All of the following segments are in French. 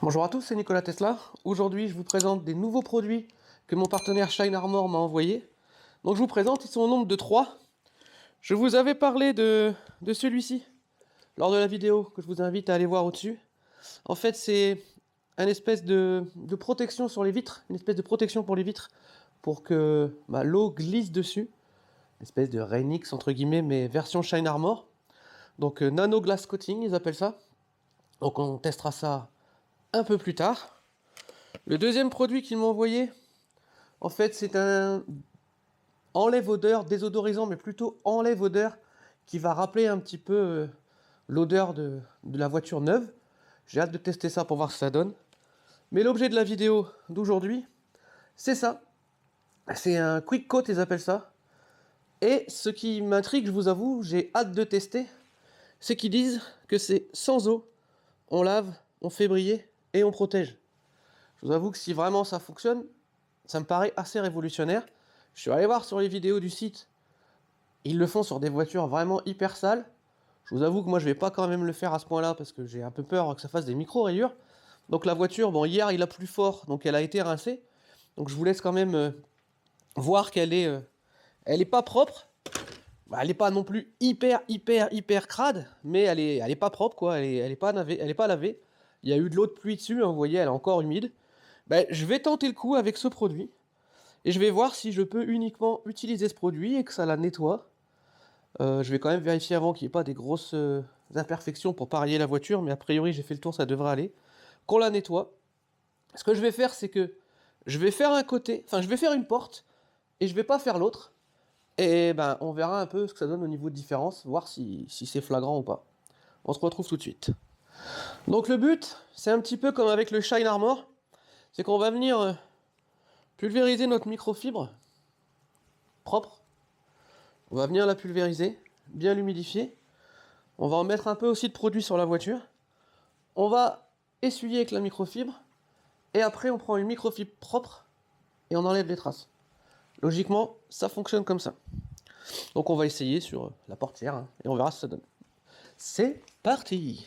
Bonjour à tous, c'est Nicolas Tesla. Aujourd'hui, je vous présente des nouveaux produits que mon partenaire Shine Armor m'a envoyés. Donc je vous présente, ils sont au nombre de 3. Je vous avais parlé de celui-ci lors de la vidéo que je vous invite à aller voir au-dessus. En fait, c'est une espèce de protection sur les vitres, une espèce de protection pour les vitres pour que l'eau glisse dessus. Une espèce de Rainix entre guillemets, mais version Shine Armor. Donc Nano Glass Coating, ils appellent ça. Donc on testera ça un peu plus tard. Le deuxième produit qu'ils m'ont envoyé, en fait, c'est un enlève odeur, désodorisant, mais plutôt enlève odeur, qui va rappeler un petit peu l'odeur de la voiture neuve. J'ai hâte de tester ça pour voir ce que ça donne. Mais l'objet de la vidéo d'aujourd'hui, c'est ça. C'est un quick coat, ils appellent ça. Et ce qui m'intrigue, je vous avoue, j'ai hâte de tester, c'est qu'ils disent que c'est sans eau, on lave, on fait briller et on protège. Je vous avoue que si vraiment ça fonctionne, ça me paraît assez révolutionnaire. Je suis allé voir sur les vidéos du site. Ils le font sur des voitures vraiment hyper sales. Je vous avoue que moi je vais pas quand même le faire à ce point-là parce que j'ai un peu peur que ça fasse des micro-rayures. Donc la voiture, bon hier il a plu fort, donc elle a été rincée. Donc je vous laisse quand même voir qu'elle est, elle est pas propre. Elle est pas non plus hyper crade, mais elle est pas propre quoi. Elle est pas lavée, elle est pas lavée. Il y a eu de l'eau de pluie dessus, hein, vous voyez, elle est encore humide. Je vais tenter le coup avec ce produit. Et je vais voir si je peux uniquement utiliser ce produit et que ça la nettoie. Je vais quand même vérifier avant qu'il n'y ait pas des grosses imperfections pour pas rayer la voiture, mais a priori j'ai fait le tour, ça devrait aller. Qu'on la nettoie. Ce que je vais faire, c'est que je vais faire un côté, enfin je vais faire une porte, et je vais pas faire l'autre. Et on verra un peu ce que ça donne au niveau de différence, voir si c'est flagrant ou pas. On se retrouve tout de suite. Donc le but, c'est un petit peu comme avec le Shine Armor, c'est qu'on va venir pulvériser notre microfibre propre. On va venir la pulvériser, bien l'humidifier. On va en mettre un peu aussi de produit sur la voiture. On va essuyer avec la microfibre. Et après, on prend une microfibre propre et on enlève les traces. Logiquement, ça fonctionne comme ça. Donc on va essayer sur la portière hein, et on verra ce que ça donne. C'est parti!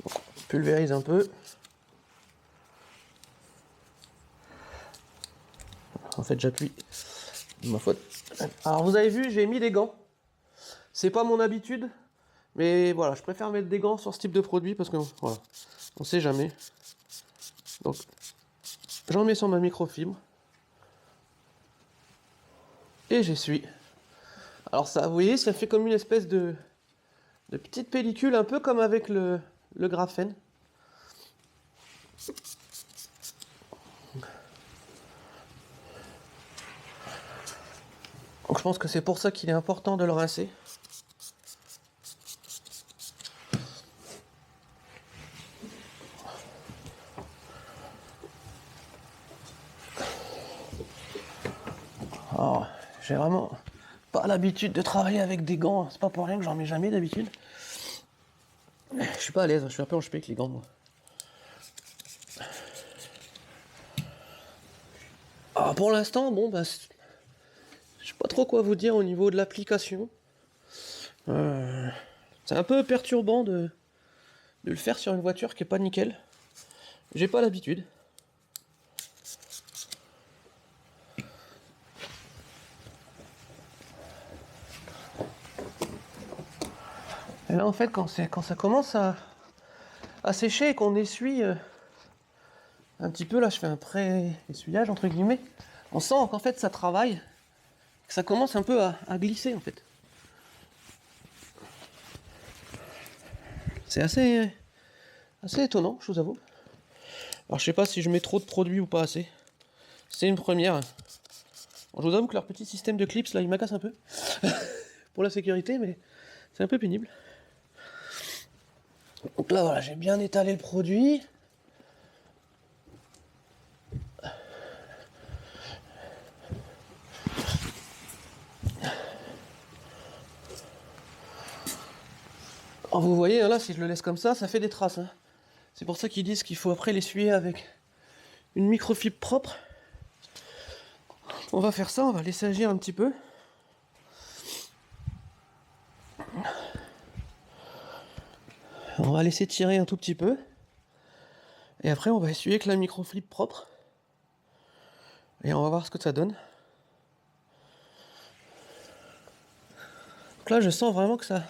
Donc, on pulvérise un peu. En fait, j'appuie. Ma faute. Alors vous avez vu, j'ai mis des gants. C'est pas mon habitude, mais voilà, je préfère mettre des gants sur ce type de produit parce que voilà, on sait jamais. Donc j'en mets sur ma microfibre et j'essuie. Alors ça, vous voyez, ça fait comme une espèce de petite pellicule, un peu comme avec le graphène. Donc je pense que c'est pour ça qu'il est important de le rincer. Alors, j'ai vraiment pas l'habitude de travailler avec des gants, c'est pas pour rien que j'en mets jamais d'habitude. Je suis pas à l'aise, je suis un peu enchepé avec les gants moi. Alors pour l'instant, bon je sais pas trop quoi vous dire au niveau de l'application. C'est un peu perturbant de le faire sur une voiture qui est pas nickel. J'ai pas l'habitude. Et là en fait quand ça commence à sécher et qu'on essuie un petit peu, là je fais un pré-essuyage entre guillemets, on sent qu'en fait ça travaille, que ça commence un peu à glisser en fait. C'est assez étonnant, je vous avoue. Alors je sais pas si je mets trop de produits ou pas assez. C'est une première. Bon, je vous avoue que leur petit système de clips là il m'agace un peu. Pour la sécurité, mais c'est un peu pénible. Donc là voilà, j'ai bien étalé le produit. Alors vous voyez, hein, là si je le laisse comme ça fait des traces. Hein. C'est pour ça qu'ils disent qu'il faut après l'essuyer avec une microfibre propre. On va faire ça, on va laisser agir un petit peu. On va laisser tirer un tout petit peu. Et après, on va essuyer avec la microflip propre. Et on va voir ce que ça donne. Donc là, je sens vraiment que ça...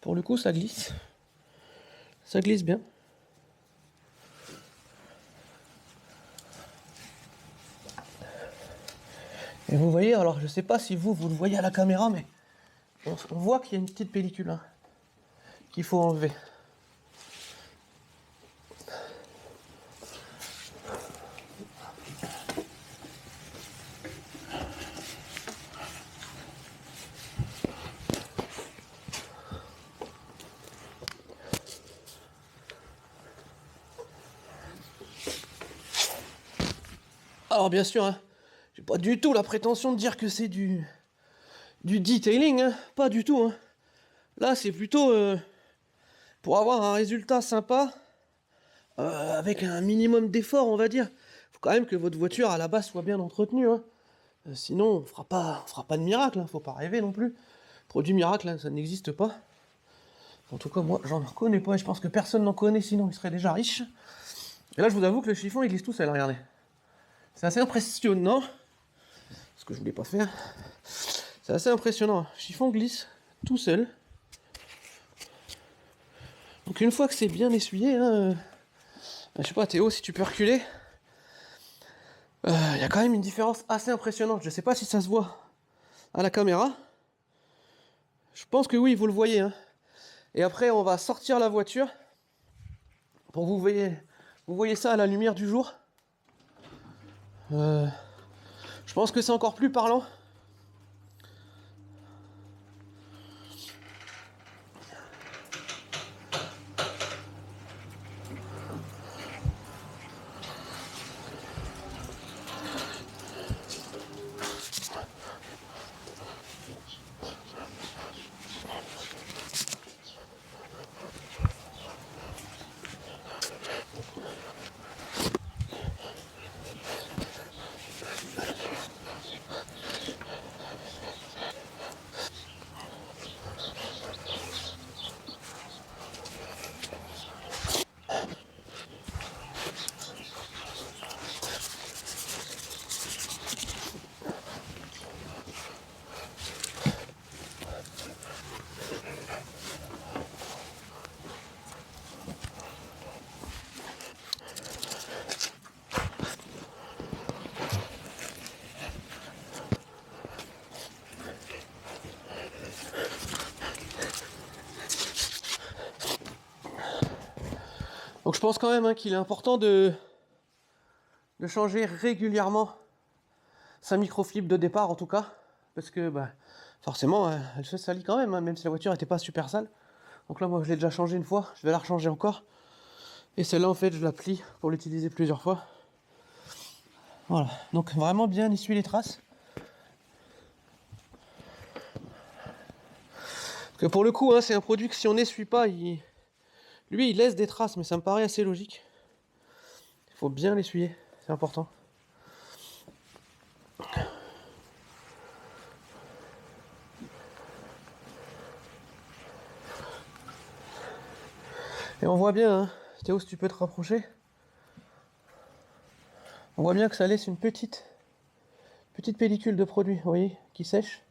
Pour le coup, ça glisse. Ça glisse bien. Et vous voyez, alors je sais pas si vous le voyez à la caméra, mais on voit qu'il y a une petite pellicule hein, qu'il faut enlever. Alors bien sûr, hein, j'ai pas du tout la prétention de dire que c'est du detailing, hein, pas du tout. Hein. Là, c'est plutôt pour avoir un résultat sympa, avec un minimum d'effort, on va dire. Faut quand même que votre voiture à la base soit bien entretenue. Hein. Sinon, on fera pas de miracle. Hein. Faut pas rêver non plus. Produit miracle, hein, ça n'existe pas. En tout cas, moi, j'en connais pas. Et je pense que personne n'en connaît, sinon il serait déjà riche. Et là, je vous avoue que le chiffon, il glisse tout seul. Regardez. C'est assez impressionnant. Ce que je voulais pas faire. C'est assez impressionnant. Le chiffon glisse tout seul. Donc une fois que c'est bien essuyé, hein, je sais pas Théo, si tu peux reculer, y a quand même une différence assez impressionnante. Je sais pas si ça se voit à la caméra. Je pense que oui, vous le voyez. Hein. Et après, on va sortir la voiture pour que vous voyez ça à la lumière du jour. Je pense que c'est encore plus parlant. Donc je pense quand même hein, qu'il est important de changer régulièrement sa microflip de départ en tout cas. Parce que bah, forcément, elle se salit quand même, hein, même si la voiture n'était pas super sale. Donc là, moi, je l'ai déjà changé une fois, je vais la rechanger encore. Et celle-là, en fait, je la plie pour l'utiliser plusieurs fois. Voilà, donc vraiment bien essuyer les traces. Parce que pour le coup, hein, c'est un produit que si on n'essuie pas, lui, il laisse des traces, mais ça me paraît assez logique. Il faut bien l'essuyer, c'est important. Et on voit bien, hein, Théo, si tu peux te rapprocher, on voit bien que ça laisse une petite pellicule de produit, vous voyez, qui sèche.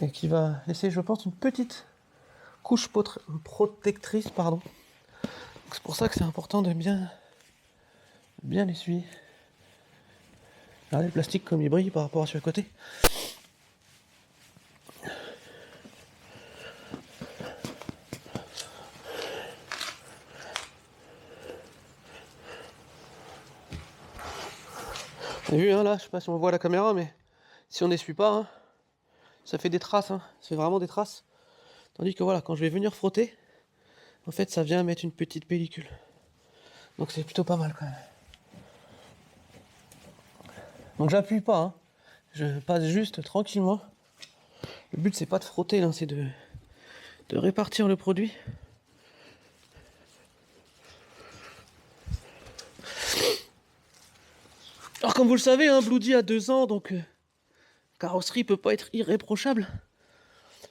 Et qui va laisser, je pense, une petite couche protectrice, pardon. C'est pour ça que c'est important de bien l'essuyer. Regardez le plastique comme il brille par rapport à sur le côté. Vous avez vu hein, là, je sais pas si on voit à la caméra, mais si on n'essuie pas, hein, ça fait des traces, hein, c'est vraiment des traces. Tandis que voilà, quand je vais venir frotter, en fait ça vient mettre une petite pellicule. Donc c'est plutôt pas mal quand même. Donc j'appuie pas, hein. Je passe juste tranquillement. Le but c'est pas de frotter, là, c'est de répartir le produit. Alors comme vous le savez, hein, Bloody a 2 ans, donc carrosserie peut pas être irréprochable.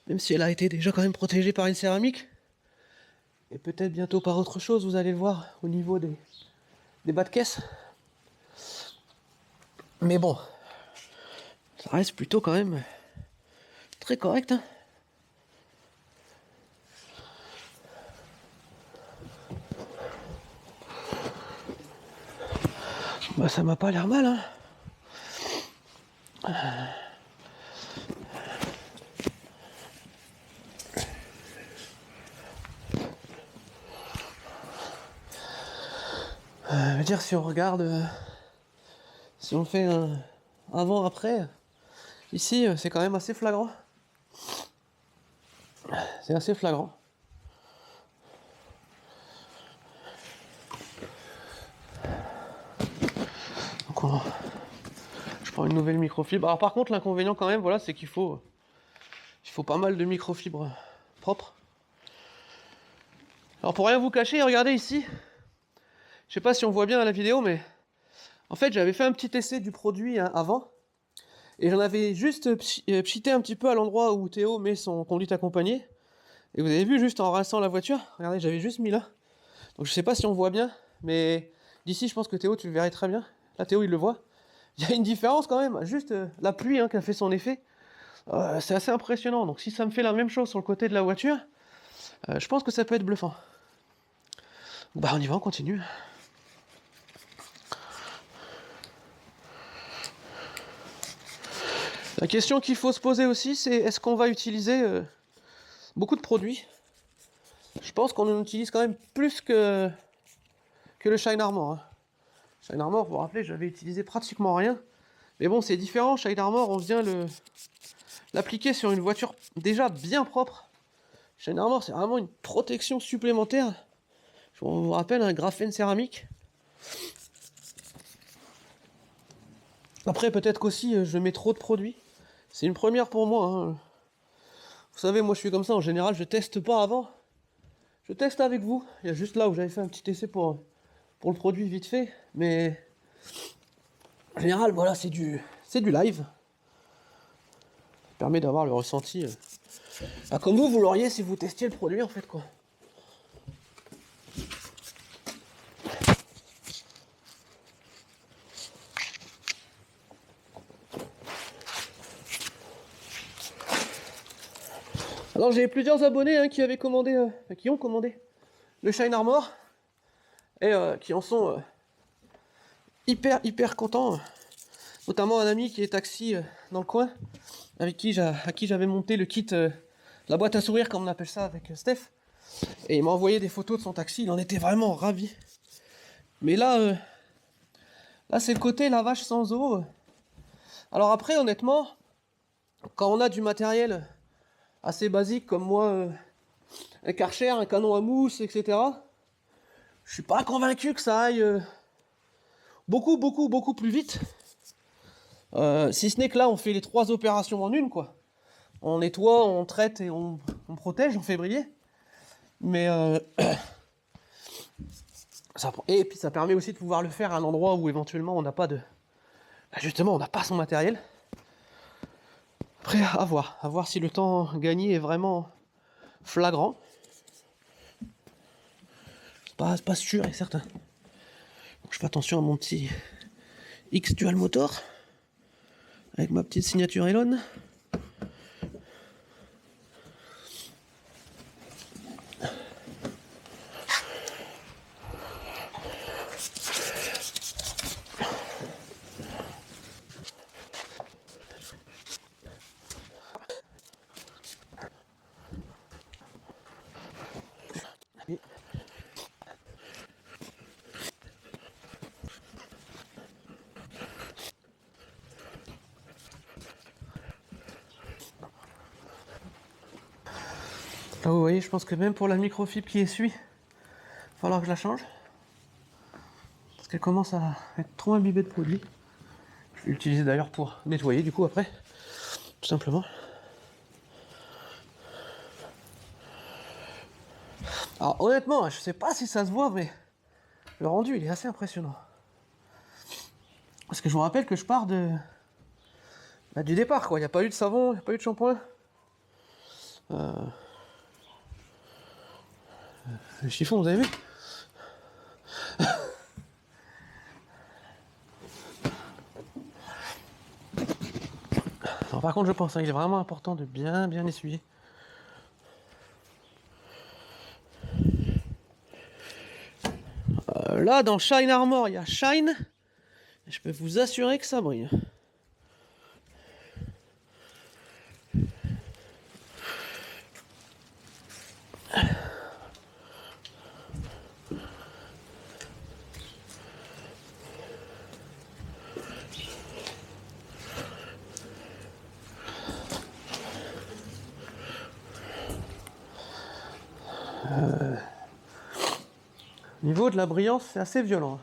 Même si elle a été déjà quand même protégée par une céramique. Et peut-être bientôt par autre chose, vous allez le voir au niveau des bas de caisse. Mais bon, ça reste plutôt quand même très correct. Hein. Bah ça m'a pas l'air mal. Hein. Je veux dire, si on regarde, si on fait un avant-après, ici c'est quand même assez flagrant. C'est assez flagrant. Donc je prends une nouvelle microfibre. Alors par contre l'inconvénient quand même, voilà, c'est qu'il faut pas mal de microfibres propres. Alors pour rien vous cacher, regardez ici. Je sais pas si on voit bien à la vidéo, mais en fait j'avais fait un petit essai du produit hein, avant. Et j'en avais juste pchité un petit peu à l'endroit où Théo met son conduite accompagnée. Et vous avez vu juste en rinçant la voiture, regardez, j'avais juste mis là. Donc je sais pas si on voit bien, mais d'ici je pense que Théo tu le verrais très bien. Là Théo il le voit. Il y a une différence quand même, juste la pluie hein, qui a fait son effet. C'est assez impressionnant, donc si ça me fait la même chose sur le côté de la voiture, je pense que ça peut être bluffant. Bah on y va, on continue. La question qu'il faut se poser aussi, c'est est-ce qu'on va utiliser beaucoup de produits. Je pense qu'on en utilise quand même plus que le Shine Armor. Hein. Shine Armor, vous vous rappelez, j'avais utilisé pratiquement rien. Mais bon, c'est différent. Shine Armor, on vient l'appliquer sur une voiture déjà bien propre. Shine Armor, c'est vraiment une protection supplémentaire. Je vous rappelle, un graphène céramique. Après, peut-être qu'aussi, je mets trop de produits. C'est une première pour moi. Hein. Vous savez, moi, je suis comme ça. En général, je teste pas avant. Je teste avec vous. Il y a juste là où j'avais fait un petit essai pour le produit vite fait. Mais en général, voilà, c'est du live. Ça permet d'avoir le ressenti. Comme vous l'auriez si vous testiez le produit en fait quoi. Alors j'ai plusieurs abonnés hein, qui avaient commandé, qui ont commandé le Shine Armor et qui en sont hyper contents. Notamment un ami qui est taxi dans le coin, avec à qui j'avais monté le kit, la boîte à sourire comme on appelle ça avec Steph. Et il m'a envoyé des photos de son taxi, il en était vraiment ravi. Mais là, là c'est le côté lavage sans eau. Alors après honnêtement, quand on a du matériel assez basique comme moi, un Karcher, un canon à mousse, etc. Je suis pas convaincu que ça aille beaucoup plus vite. Si ce n'est que là, on fait les 3 opérations en une, quoi. On nettoie, on traite et on protège en février. Mais et puis ça permet aussi de pouvoir le faire à un endroit où éventuellement on n'a pas de... Bah justement, on n'a pas son matériel. Après, à voir si le temps gagné est vraiment flagrant. C'est pas sûr et certain. Donc, je fais attention à mon petit X Dual Motor avec ma petite signature Elon. Là vous voyez, je pense que même pour la microfibre qui essuie, il va falloir que je la change. Parce qu'elle commence à être trop imbibée de produit. Je vais l'utiliser d'ailleurs pour nettoyer du coup après. Tout simplement. Alors honnêtement, je sais pas si ça se voit, mais le rendu il est assez impressionnant. Parce que je vous rappelle que je pars du départ quoi. Il n'y a pas eu de savon, il n'y a pas eu de shampoing. Le chiffon, vous avez vu? Alors, par contre, je pense qu'il est vraiment important de bien essuyer. Là, dans Shine Armor, il y a Shine. Je peux vous assurer que ça brille. Niveau de la brillance, c'est assez violent.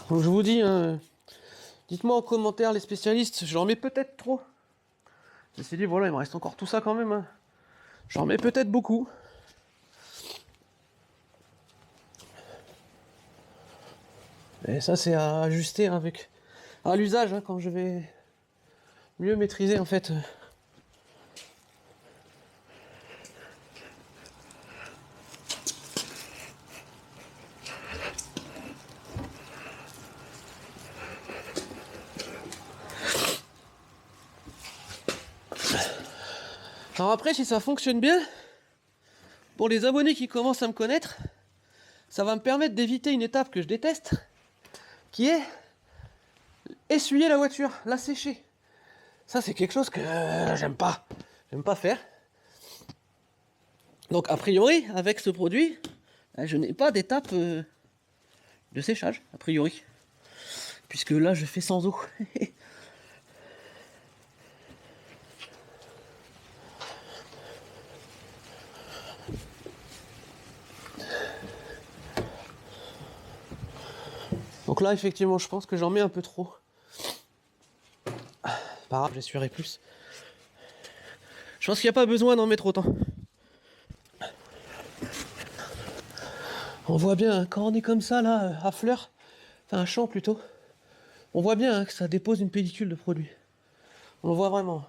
Donc je vous dis, hein, dites-moi en commentaire les spécialistes, j'en mets peut-être trop. Je me suis dit, voilà, il me reste encore tout ça quand même. Hein. J'en mets peut-être beaucoup. Et ça, c'est à ajuster avec à l'usage, hein, quand je vais mieux maîtriser en fait. Alors après, si ça fonctionne bien, pour les abonnés qui commencent à me connaître, ça va me permettre d'éviter une étape que je déteste, qui est essuyer la voiture, la sécher. Ça, c'est quelque chose que j'aime pas faire. Donc a priori, avec ce produit, je n'ai pas d'étape de séchage, a priori. Puisque là, je fais sans eau. Donc là, effectivement, je pense que j'en mets un peu trop. Pas grave, j'essuierai plus. Je pense qu'il n'y a pas besoin d'en mettre autant. On voit bien, quand on est comme ça, là, à fleur, enfin un champ plutôt, on voit bien que ça dépose une pellicule de produit. On le voit vraiment.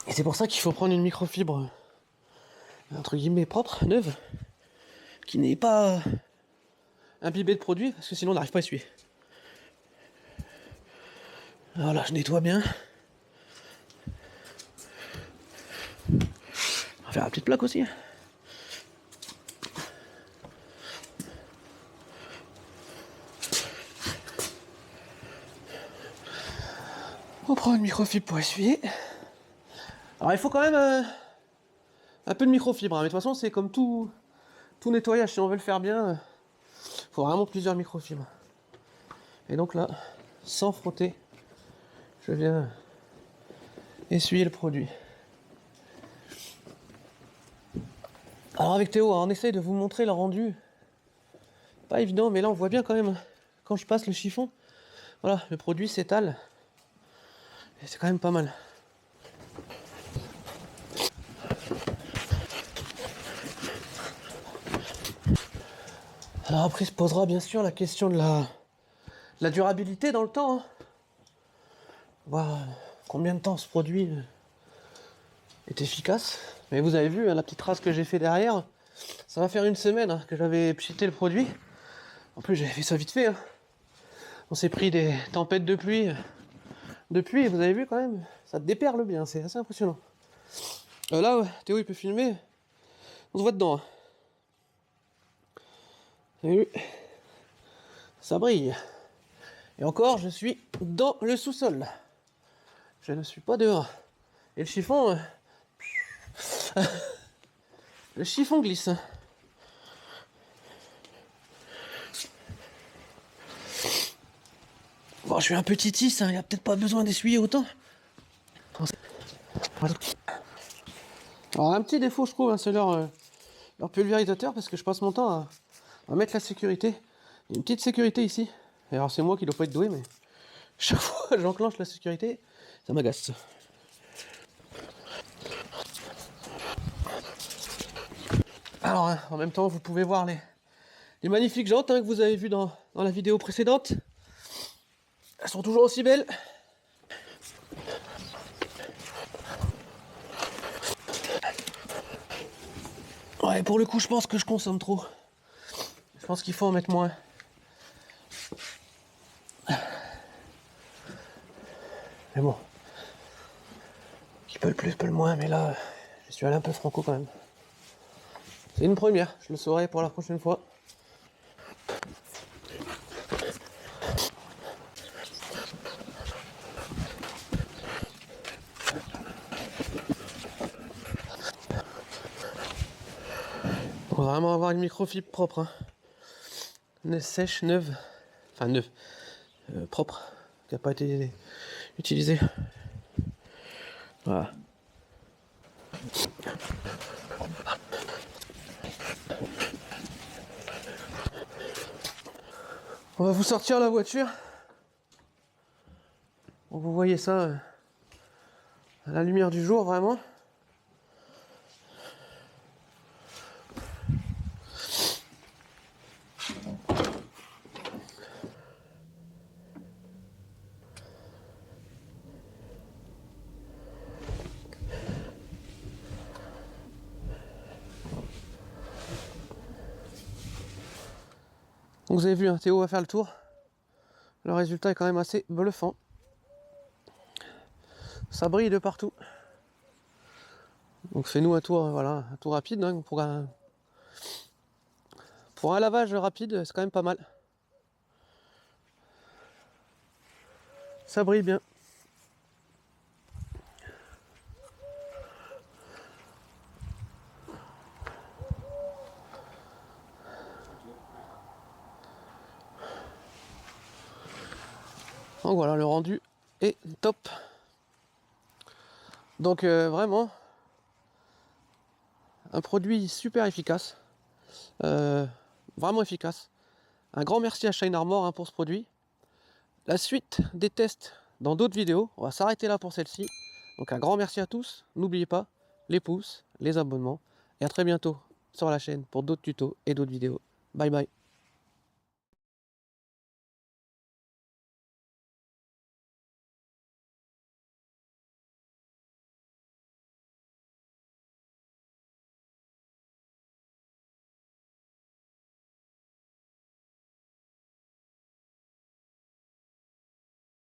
Et c'est pour ça qu'il faut prendre une microfibre, entre guillemets, propre, neuve, qui n'est pas imbibée de produit, parce que sinon on n'arrive pas à essuyer. Voilà, je nettoie bien. On va faire la petite plaque aussi. On prend une microfibre pour essuyer. Alors il faut quand même un peu de microfibre, hein. Mais de toute façon c'est comme tout nettoyage, si on veut le faire bien, il faut vraiment plusieurs microfibres. Et donc là, sans frotter, je viens essuyer le produit. Alors avec Théo, on essaye de vous montrer le rendu. Pas évident, mais là on voit bien quand même, quand je passe le chiffon, voilà, le produit s'étale. Et c'est quand même pas mal. Alors après se posera bien sûr la question de la durabilité dans le temps. Hein. Voir combien de temps ce produit est efficace. Mais vous avez vu, hein, la petite trace que j'ai fait derrière, ça va faire une semaine, hein, que j'avais pchité le produit. En plus j'avais fait ça vite fait. Hein. On s'est pris des tempêtes de pluie. Depuis, vous avez vu quand même, ça déperle bien, c'est assez impressionnant. Là, ouais, Théo il peut filmer, on se voit dedans. Hein. Vous avez vu, ça brille. Et encore, je suis dans le sous-sol. Je ne suis pas dehors. Et le chiffon... le chiffon glisse. Bon, je suis un petit tisse, hein, il n'y a peut-être pas besoin d'essuyer autant. Alors, un petit défaut, je trouve, hein, c'est leur pulvérisateur, parce que je passe mon temps à mettre la sécurité. Il y a une petite sécurité ici. Et alors c'est moi qui dois pas être doué, mais chaque fois que j'enclenche la sécurité, ça m'agace. Alors hein, en même temps vous pouvez voir les magnifiques jantes hein, que vous avez vues dans la vidéo précédente. Elles sont toujours aussi belles. Ouais, pour le coup, je pense que je consomme trop. Je pense qu'il faut en mettre moins. Mais bon. Qui peut le plus, peut le moins, mais là, je suis allé un peu franco quand même. C'est une première, je le saurai pour la prochaine fois. On va vraiment avoir une microfibre propre. Hein. Sèche, neuve. Enfin, neuve. Propre. Qui n'a pas été utilisée. Voilà. On va vous sortir la voiture. Bon, vous voyez ça à la lumière du jour, vraiment. Donc vous avez vu, hein, Théo va faire le tour. Le résultat est quand même assez bluffant. Ça brille de partout. Donc fais-nous un tour, voilà, un tour rapide. Hein, pour un lavage rapide, c'est quand même pas mal. Ça brille bien. Donc voilà, le rendu est top. Donc vraiment, un produit super efficace. Vraiment efficace. Un grand merci à Shine Armor hein, pour ce produit. La suite des tests dans d'autres vidéos. On va s'arrêter là pour celle-ci. Donc un grand merci à tous. N'oubliez pas les pouces, les abonnements. Et à très bientôt sur la chaîne pour d'autres tutos et d'autres vidéos. Bye bye.